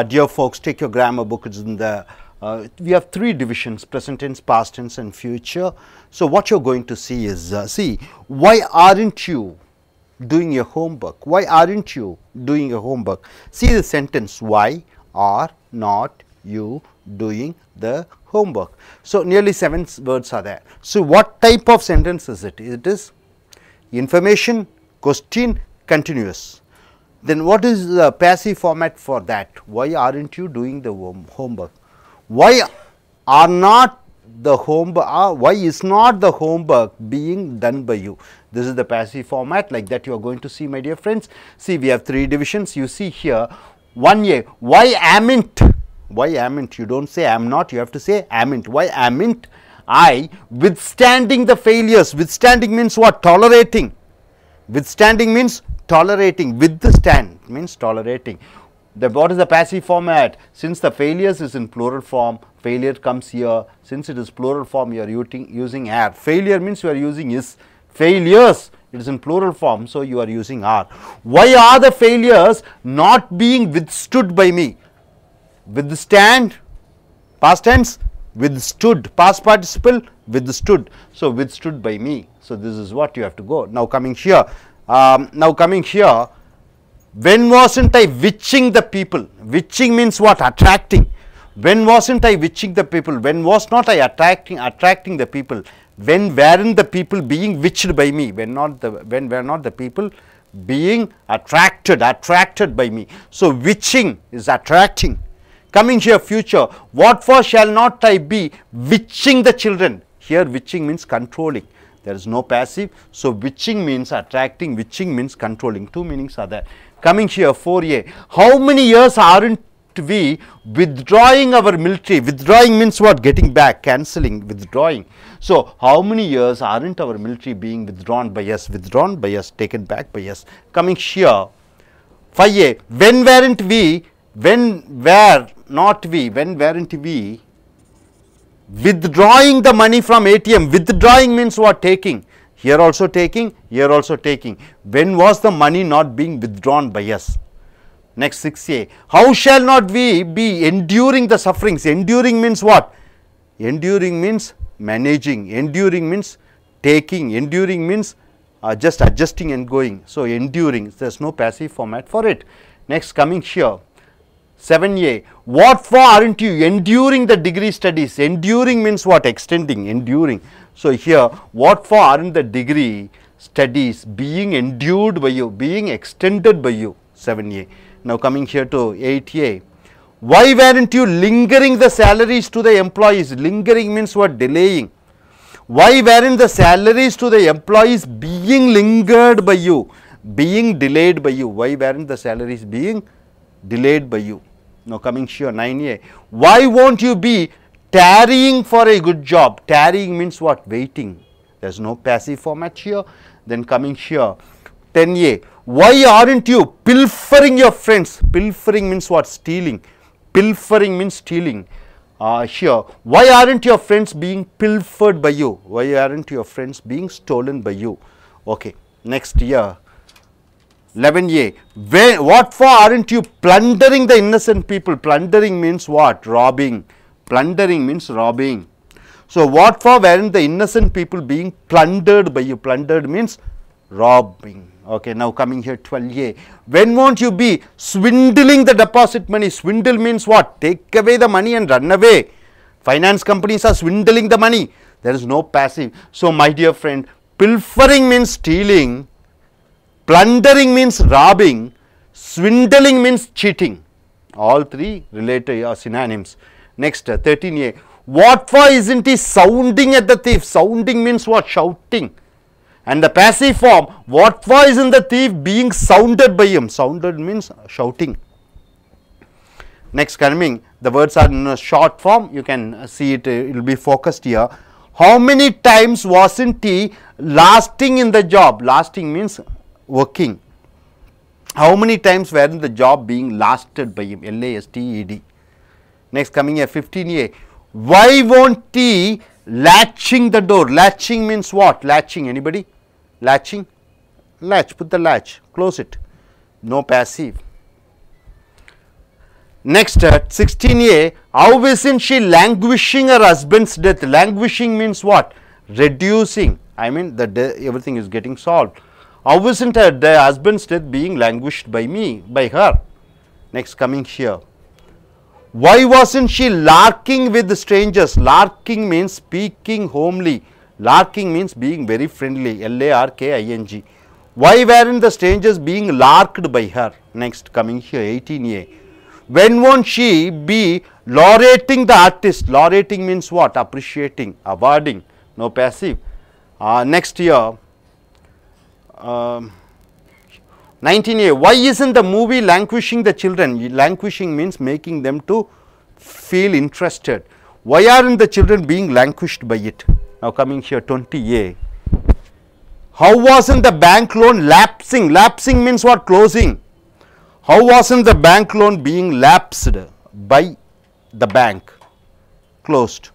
Dear folks, take your grammar book. It's in the we have three divisions: present tense, past tense, and future. So what you're going to see is see, why aren't you doing your homework? Why aren't you doing your homework? See the sentence: why are not you doing the homework? So nearly 7 words are there. So what type of sentence is it? It is information, question, continuous. Then what is the passive format for that? Why aren't you doing the homework? Why are not the homework, why is not the homework being done by you? This is the passive format, like that you are going to see, my dear friends. See, we have 3 divisions. You see here 1a, why amn't? Why amn't? You don't say am not, you have to say amn't. Why amn't I withstanding the failures? Withstanding means what? Tolerating. Withstanding means tolerating. Withstand means tolerating. What is the passive format? Since the failures is in plural form, failure comes here. Since it is plural form, you are using are. Failure means you are using is. Failures, it is in plural form, so you are using are. Why are the failures not being withstood by me? Withstand, past tense, withstood, past participle, withstood. So withstood by me. So this is what you have to go. Now coming here. When wasn't I witching the people? Witching means what? Attracting. When wasn't I witching the people? When was not I attracting the people? When weren't the people being witched by me? When were not the people being attracted by me? So witching is attracting. Coming here, future. What for shall not I be witching the children? Here witching means controlling. There is no passive. So witching means attracting, witching means controlling. 2 meanings are there. Coming here, 4a. How many years aren't we withdrawing our military? Withdrawing means what? Getting back, cancelling, withdrawing. So how many years aren't our military being withdrawn by us? Withdrawn by us, taken back by us. Coming here, 5a. When weren't we withdrawing the money from ATM? Withdrawing means what? Taking. Here also taking, here also taking. When was the money not being withdrawn by us? Next, 6a. How shall not we be enduring the sufferings? Enduring means what? Enduring means managing. Enduring means taking. Enduring means just adjusting and going. So enduring, there is no passive format for it. Next, coming here, 7a. What for aren't you enduring the degree studies? Enduring means what? Extending, enduring. So here, what for aren't the degree studies being endured by you, being extended by you? 7a. Now coming here to 8a. Why weren't you lingering the salaries to the employees? Lingering means what? Delaying. Why weren't the salaries to the employees being lingered by you? Being delayed by you. Why weren't the salaries being delayed by you? Now coming here, 9a. Why won't you be tarrying for a good job? Tarrying means what? Waiting. There is no passive format here. Then coming here, 10a. Why aren't you pilfering your friends? Pilfering means what? Stealing. Pilfering means stealing. Here, why aren't your friends being pilfered by you? Why aren't your friends being stolen by you? Okay, next here, 11a. What for aren't you plundering the innocent people? Plundering means what? Robbing. Plundering means robbing. So what for weren't the innocent people being plundered by you? Plundered means robbing. Okay, now coming here, 12a. When won't you be swindling the deposit money? Swindle means what? Take away the money and run away. Finance companies are swindling the money. There is no passive. So my dear friend, pilfering means stealing. Plundering means robbing. Swindling means cheating. All 3 related are synonyms. Next, 13a. What for isn't he sounding at the thief? Sounding means what? Shouting. And the passive form, what for isn't the thief being sounded by him? Sounded means shouting. Next, coming, the words are in a short form. You can see it, it will be focused here. How many times wasn't he lasting in the job? Lasting means working. How many times weren't the job being lasted by him? L-A-S-T-E-D. Next, coming here, 15a. Why won't he latching the door? Latching means what? Latching, anybody? Latching? Latch, put the latch, close it. No passive. Next, 16a, how isn't she languishing her husband's death? Languishing means what? Reducing. I mean, everything is getting solved. How isn't her husband's death being languished by me, by her? Next, coming here. Why wasn't she larking with the strangers? Larking means speaking homely. Larking means being very friendly. Larking. Why weren't the strangers being larked by her? Next, coming here, 18a. When won't she be laureating the artist? Laureating means what? Appreciating, awarding, no passive. Next year, 19a. Why isn't the movie languishing the children? Languishing means making them to feel interested. Why aren't the children being languished by it? Now coming here, 20a. How wasn't the bank loan lapsing? Lapsing means what? Closing. How wasn't the bank loan being lapsed by the bank? Closed.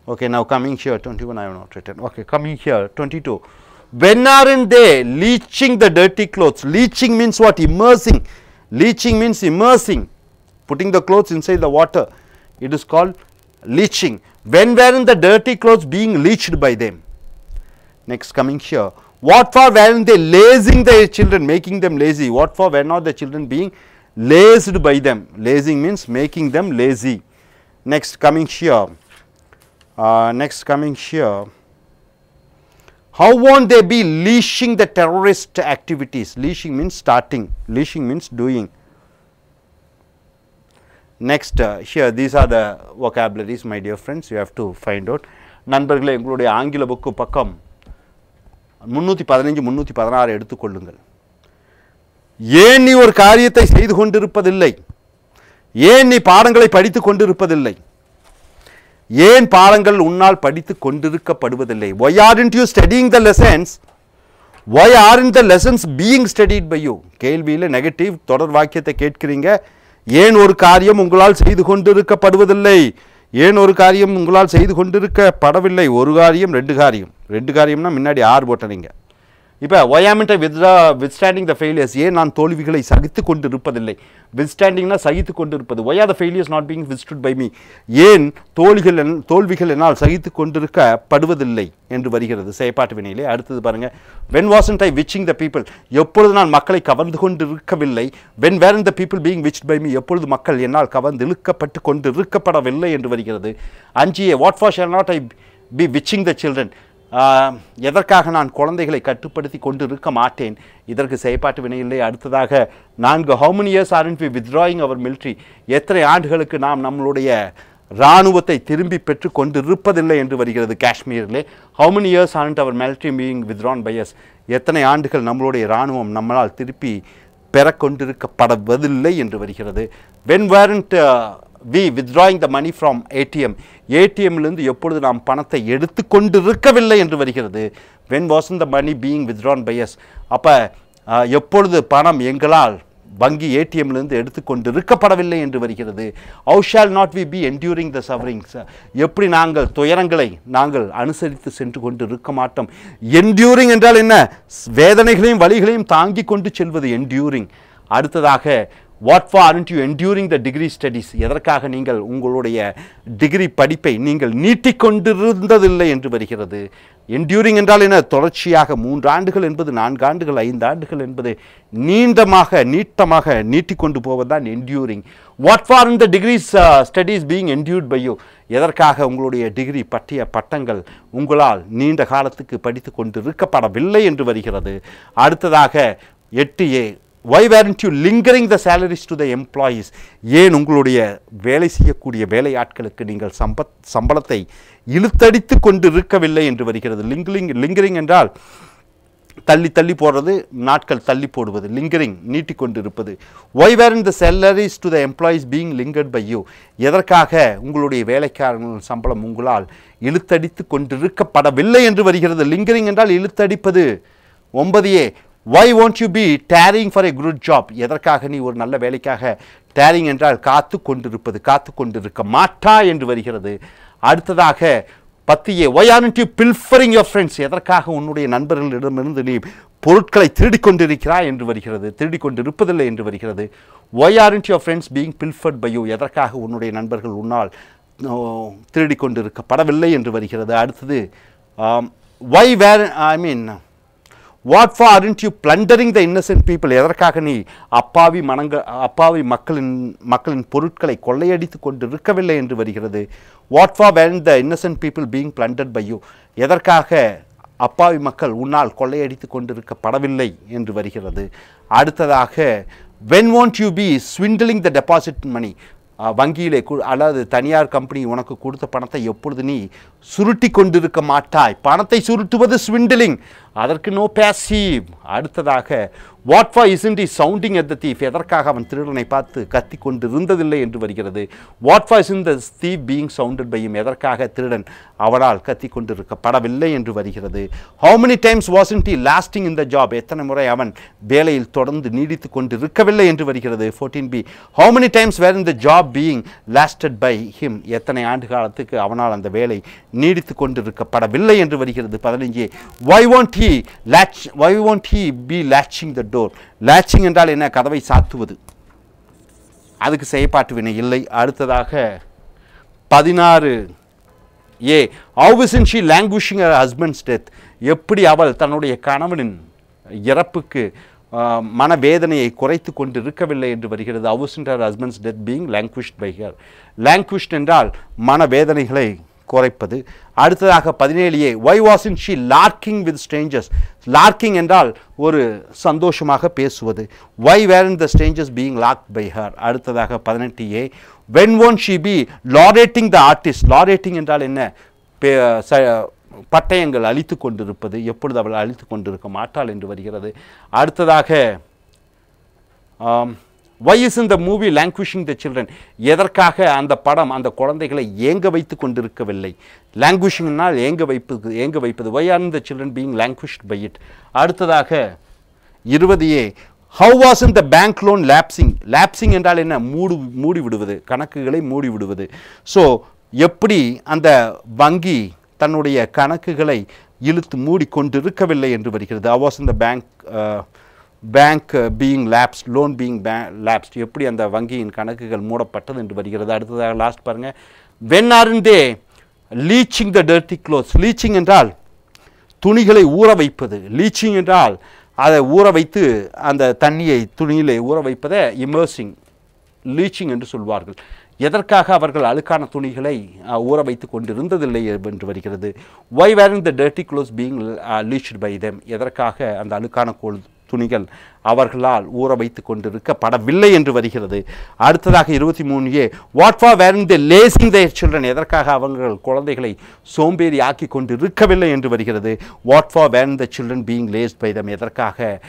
Okay, now coming here, 21 I have not written. Okay, coming here, 22. When aren't they leaching the dirty clothes? Leaching means what? Immersing. Leaching means immersing, putting the clothes inside the water. It is called leaching. When weren't the dirty clothes being leached by them? Next, coming here. What for weren't they lazing the children, making them lazy? What for were not the children being lazed by them? Lazing means making them lazy. Next, coming here. How won't they be leashing the terrorist activities? Leashing means starting. Leashing means doing. Next, here these are the vocabularies, my dear friends. You have to find out. நண்பர்களே, உங்களுடைய ஆங்கில book பக்கம் 315 316 எடுத்துக்கொள்ளுங்கள். ஏன் நீ ஒரு காரியத்தை செய்து கொண்டிருப்பதில்லை? ஏன் நீ பாடங்களை படித்துக் கொண்டிருப்பதில்லை? ஏன் பாடங்கள் உன்னால் படித்துக் கொண்டிருக்கப்படுவதில்லை? Why aren't you studying the lessons? Why aren't the lessons being studied by you? கேள்வியில் நெகட்டிவ் தொடர் வாக்கியத்தை கேட்கிறீங்க. ஏன் ஒரு காரியம் உங்களால் செய்து கொண்டிருக்கப்படுவதில்லை? ஏன் ஒரு காரியம் உங்களால் செய்து கொண்டிருக்கப்படவில்லை? ஒரு காரியம், ரெண்டு காரியம்னா முன்னாடி ஆர் போட்டனீங்க. இப்போ why aren't I withstanding the failures? ஏன் நான் தோல்விகளை சகித்து கொண்டிருப்பதில்லை? withstandingனா சகித்து கொண்டிருப்பது. why are the failures not being withstood by me? ஏன் தோல்விகள் என்னால் சகித்து கொண்டிருக்கப்படுவதில்லை என்று வருகிறது செயற்பாட்டு வினையிலே. அடுத்தது பாருங்க, when wasn't I witching the people? எப்பொழுது நான் மக்களை கவர்ந்து கொண்டிருக்கவில்லை? when weren't the people being witched by me? எப்பொழுது மக்கள் என்னால் கவர்ந்து இழுக்கப்பட்டு கொண்டிருக்கப்படவில்லை என்று வருகிறது. 5a. what for shall not I be witching the children? எதற்காக நான் குழந்தைகளை கட்டுப்படுத்தி கொண்டு இருக்க மாட்டேன்? இதற்கு செயற்பாட்டு வினையில்லை. அடுத்ததாக 4. how many years aren't we withdrawing our military? எத்தனை ஆண்டுகளுக்கு நாம் நம்மளுடைய இராணுவத்தை திரும்பி பெற்று கொண்டு இருப்பதில்லை என்று வருகிறது காஷ்மீரிலே. how many years aren't our military being withdrawn by us? எத்தனை ஆண்டுகள் நம்மளுடைய இராணுவம் நம்மளால் திருப்பி பெறக்கொண்டிருக்கப்படுவதில்லை என்று வருகிறது. when weren't we withdrawing the money from ATM? ஏடிஎம்லிருந்து எப்பொழுது நாம் பணத்தை எடுத்து கொண்டிருக்கவில்லை என்று வருகிறது. when wasn't the money being withdrawn by us? அப்போ எப்பொழுது பணம் எங்களால் வங்கி ஏடிஎம்லிருந்து எடுத்துக்கொண்டிருக்கப்படவில்லை என்று வருகிறது. how shall not we be enduring the sufferings? எப்படி நாங்கள் துயரங்களை நாங்கள் அனுசரித்து சென்று கொண்டு இருக்க மாட்டோம். enduring என்றால் என்ன? வேதனைகளையும் வலிகளையும் தாங்கி கொண்டு செல்வது enduring. அடுத்ததாக what for aren't you enduring the degree studies? எதற்காக நீங்கள் உங்களுடைய டிகிரி படிப்பை நீங்கள் நீட்டிக்கொண்டிருந்ததில்லை என்று வருகிறது. enduring என்றால் என்ன? தொடர்ச்சியாக 3 ஆண்டுகள் என்பது 4 ஆண்டுகள் 5 ஆண்டுகள் என்பது நீட்டமாக நீட்டிக்கொண்டு போவதுதான் enduring. what for aren't the degree studies being endured by you? எதற்காக உங்களுடைய டிகிரி பட்டங்கள் உங்களால் நீண்ட காலத்துக்கு படித்து கொண்டு இருக்கப்படவில்லை என்று வருகிறது. அடுத்ததாக 8a. why weren't you lingering the salaries to the employees? ஏன் உங்களுடைய வேலை செய்யக்கூடிய வேலையாட்களுக்கு நீங்கள் சம்பளத்தை இழுத்தடித்து கொண்டு இருக்கவில்லை என்று வருகிறது. லிங்கரிங் என்றால் தள்ளி போடுறது, நாட்கள் தள்ளி போடுவது. லிங்கரிங் நீட்டிக்கொண்டு இருப்பது. why weren't the salaries to the employees being lingered by you? எதற்காக உங்களுடைய வேலைக்காரர்கள் சம்பளம் உங்களால் இழுத்தடித்து கொண்டிருக்கப்படவில்லை என்று வருகிறது. லிங்கரிங் என்றால் இழுத்தடிப்பது. 9a. why won't you be tarrying for a good job? எதற்காக நீ ஒரு நல்ல வேலைக்காக tarrying என்றால் காத்து கொண்டிருக்க மாட்டா என்று வருகிறது. அடுத்ததாக 10a. why aren't you pilfering your friends? எதற்காக உன்னுடைய நண்பர்களிடமிருந்து நீ பொருட்களை திருடிக் கொண்டிருக்கிறாய் என்று வருகிறது, திருடிக் கொண்டிருப்பதில்லை என்று வருகிறது. why aren't your friends being pilfered by you? எதற்காக உன்னுடைய நண்பர்கள் உன்னால் திருடிக் கொண்டிருக்கப்படவில்லை என்று வருகிறது. அடுத்தது why were I mean what for aren't you plundering the innocent people? எதற்காக நீ அப்பாவி மக்களின் பொருட்களை கொள்ளையடித்து கொண்டிருக்கவில்லை என்று வருகிறது. what for weren't the innocent people being plundered by you? எதற்காக அப்பாவி மக்கள் உன்னால் கொள்ளையடித்து கொண்டிருக்கப்படவில்லை என்று வருகிறது. அடுத்ததாக when won't you be swindling the deposit money? வங்கியிலே அல்லது தனியார் கம்பெனி உனக்கு கொடுத்த பணத்தை எப்பொழுது நீ சுருட்டி கொண்டிருக்க மாட்டாய்? பணத்தை சுருட்டுவது ஸ்விண்டலிங், அதற்கு நோ பேசிவ். அடுத்ததாக what for isn't he sounding at the thief? எதற்காக அவன் திருடனை பார்த்து கத்தி கொண்டிருந்ததில்லை என்று வருகிறது. What for isn't the thief being sounded by him? எதற்காக திருடன் அவனால் கத்தி கொண்டிருக்கப்படவில்லை என்று வருகிறது. how many times wasn't he lasting in the job? எத்தனை முறை அவன் வேலையில் தொடர்ந்து நீடித்து கொண்டிருக்கவில்லை என்று வருகிறது. 14b how many times were in the job being lasted by him? எத்தனை ஆண்டு காலத்துக்கு அவனால் அந்த வேலை நீடித்து கொண்டிருக்கப்படவில்லை என்று வருகிறது. 15 why won't he be latching the door? latching என்றால் என்ன? கதவை சாத்துவது, அதுக்கு செயல்பாட்டு வினை இல்லை. அடுத்ததாக 16a how isn't she languishing her husband's death? எப்படி அவள் தன்னுடைய கணவனின் இறப்புக்கு மனவேதனையை குறைத்து கொண்டு இருக்கவில்லை என்று வருகிறது. how isn't her husband's death being languished by her? languished என்றால் மனவேதனைகளை குறைப்பது. அடுத்ததாக 17a why wasn't she larking with strangers? larking என்றால் ஒரு சந்தோஷமாக பேசுவது. why weren't the strangers being larked by her? அடுத்ததாக 18a when won't she be laudating the artist? laudating என்றால் என்ன? பட்டயங்கள் அளித்து கொண்டிருப்பது, எப்பொழுது அவள் அளித்து கொண்டிருக்க மாட்டாள் என்று வருகிறது. அடுத்ததாக why isn't the movie languishing the children? எதற்காக அந்த படம் அந்த குழந்தைகளை ஏங்க வைத்து கொண்டிருக்கவில்லை? languishingனால் ஏங்க வைப்பது. why aren't the children being languished by it? அடுத்ததாக 20a how wasn't the bank loan lapsing? lapsing என்றால் என்ன? மூடி விடுவது, கணக்குகளை மூடி விடுவது. ஸோ எப்படி அந்த வங்கி தன்னுடைய கணக்குகளை இழுத்து மூடிக்கொண்டிருக்கவில்லை என்று வருகிறது. how wasn't the bank being lapsed, loan being lapsed? எப்படி அந்த வங்கியின் கணக்குகள் மூடப்பட்டது என்று வருகிறது. அடுத்ததாக லாஸ்ட் பாருங்க when aren't they leaching the dirty clothes? leaching என்றால் துணிகளை ஊற வைப்பது. leaching என்றால் அதை ஊற வைத்து அந்த தண்ணியை துணியிலே ஊற வைப்பதை immersing, leaching என்று சொல்வார்கள். எதற்காக அவர்கள் அழுக்கான துணிகளை ஊற வைத்து கொண்டிருந்ததில்லை என்று வருகிறது. why weren't the dirty clothes being leached by them? எதற்காக அந்த அழுக்கான துணிகள் அவர்களால் ஊற வைத்து கொண்டிருக்கப்படவில்லை என்று வருகிறது. அடுத்ததாக 23a what for weren't they lazing their children? எதற்காக அவர்கள் குழந்தைகளை சோம்பேறி ஆக்கி கொண்டிருக்கவில்லை என்று வருகிறது. what for weren't the children being lazed by them? எதற்காக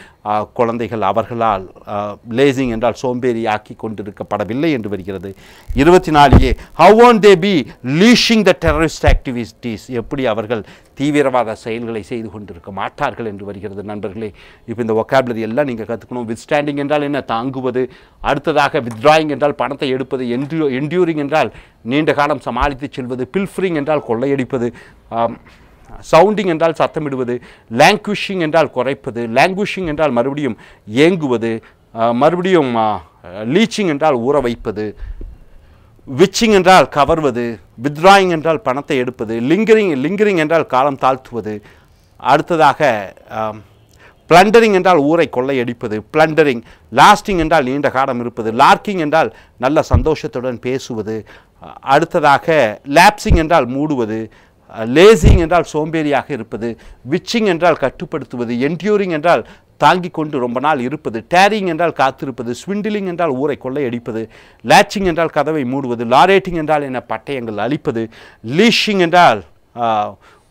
குழந்தைகள் அவர்களால் lazing என்றால் சோம்பேறி ஆக்கி கொண்டிருக்கப்படவில்லை என்று வருகிறது. 24a how won't they be leashing the terrorist activities? எப்படி அவர்கள் தீவிரவாத செயல்களை செய்து கொண்டிருக்க மாட்டார்கள் என்று வருகிறது. நண்பர்களே, இப்போ இந்த vocabulary எல்லாம் நீங்கள் கற்றுக்கணும். withstanding என்றால் என்ன? தாங்குவது. அடுத்ததாக withdrawing என்றால் பணத்தை எடுப்பது. enduring என்றால் நீண்ட காலம் சமாளித்து செல்வது. pilfering என்றால் கொள்ளையடிப்பது. sounding என்றால் சத்தமிடுவது. languishing என்றால் குறைப்பது. languishing என்றால் மறுபடியும் ஏங்குவது. மறுபடியும் leaching என்றால் ஊற வைப்பது. witching என்றால் கவர்வது. withdrawing என்றால் பணத்தை எடுப்பது. lingering என்றால் காலம் தாழ்த்துவது. அடுத்ததாக plundering என்றால் ஊரை கொள்ளையடிப்பது. plundering. lasting என்றால் நீண்ட காலம் இருப்பது. larking என்றால் நல்ல சந்தோஷத்துடன் பேசுவது. அடுத்ததாக lapsing என்றால் மூடுவது. lazing என்றால் சோம்பேறியாக இருப்பது. witching என்றால் கட்டுப்படுத்துவது. enduring என்றால் தாங்கிக் கொண்டு ரொம்ப நாள் இருப்பது. tarrying என்றால் காத்திருப்பது. swindling என்றால் ஊரை கொள்ளையடிப்பது. latching என்றால் கதவை மூடுவது. laudating என்றால் என்ன? பட்டயங்கள் அளிப்பது. leashing என்றால்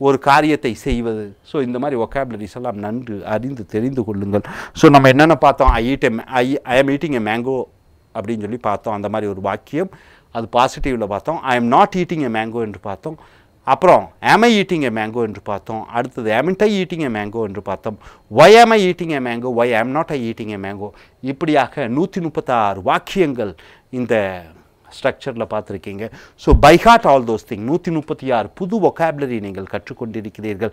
ஒரு காரியத்தை செய்வது. ஸோ இந்த மாதிரி ஒக்காபுலரிஸ் எல்லாம் நன்கு அறிந்து தெரிந்து கொள்ளுங்கள். ஸோ நம்ம என்னென்ன பார்த்தோம்? ஐ am eating a mango அப்படின்னு சொல்லி பார்த்தோம். அந்த மாதிரி ஒரு வாக்கியம், அது பாசிட்டிவில் பார்த்தோம். ஐ am not eating a mango என்று பார்த்தோம். அப்புறம் am I eating a mango என்று பார்த்தோம். அடுத்தது amn't I eating a mango என்று பார்த்தோம். why am I eating a mango? why am not I eating a mango? இப்படியாக 136 வாக்கியங்கள் இந்த ஸ்ட்ரக்சரில் பார்த்துருக்கீங்க. So by heart all those thing. 136 புது vocabulary நீங்கள் கற்றுக்கொண்டிருக்கிறீர்கள்.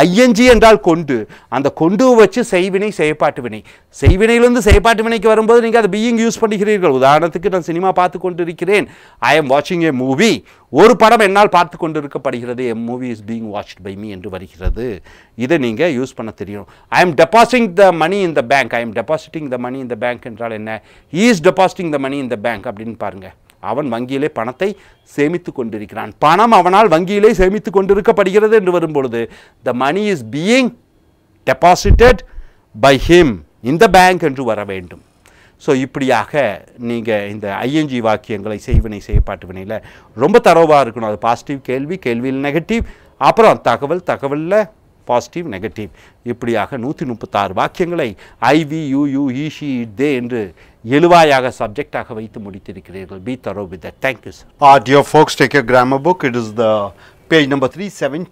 ஐஎன்ஜி என்றால் கொண்டு, அந்த கொண்டு வச்சு செய்வினை செயற்பாட்டு வினை, செய்வினையிலிருந்து செயற்பாட்டு வினைக்கு வரும்போது நீங்கள் அதை பீயிங் யூஸ் பண்ணுகிறீர்கள். உதாரணத்துக்கு நான் சினிமா பார்த்து கொண்டிருக்கிறேன், ஐ எம் வாட்சிங் ஏ மூவி, ஒரு படம் என்னால் பார்த்து கொண்டிருக்கப்படுகிறது, a movie is being watched by me என்று வருகிறது. இதை நீங்கள் யூஸ் பண்ண தெரியும். I am depositing the money in the bank, I am depositing the money in the bank என்றால் என்ன? He is depositing the money in the bank அப்படின்னு பாருங்க. அவன் வங்கியிலே பணத்தை சேமித்து கொண்டிருக்கிறான். பணம் அவனால் வங்கியிலே சேமித்து கொண்டிருக்கப்படுகிறது என்று வரும்பொழுது the money is being deposited by him in the bank என்று வர வேண்டும். ஸோ இப்படியாக நீங்கள் இந்த ஐஎன்ஜி வாக்கியங்களை செய்வினை செயற்பாட்டு வினையில் ரொம்ப தரோவாக இருக்கணும். அது பாசிட்டிவ் கேள்வி, கேள்வியில் நெகட்டிவ், அப்புறம் தகவல், தகவலில் பாசிட்டிவ் நெகட்டிவ், இப்படியாக 136 வாக்கியங்களை I we you you he she they என்று எழுவாயாக சப்ஜெக்டாக வைத்து முடித்திருக்கிறீர்கள். Be thorough with that. Thank you sir. Dear folks, take your grammar book. It is the page number 370.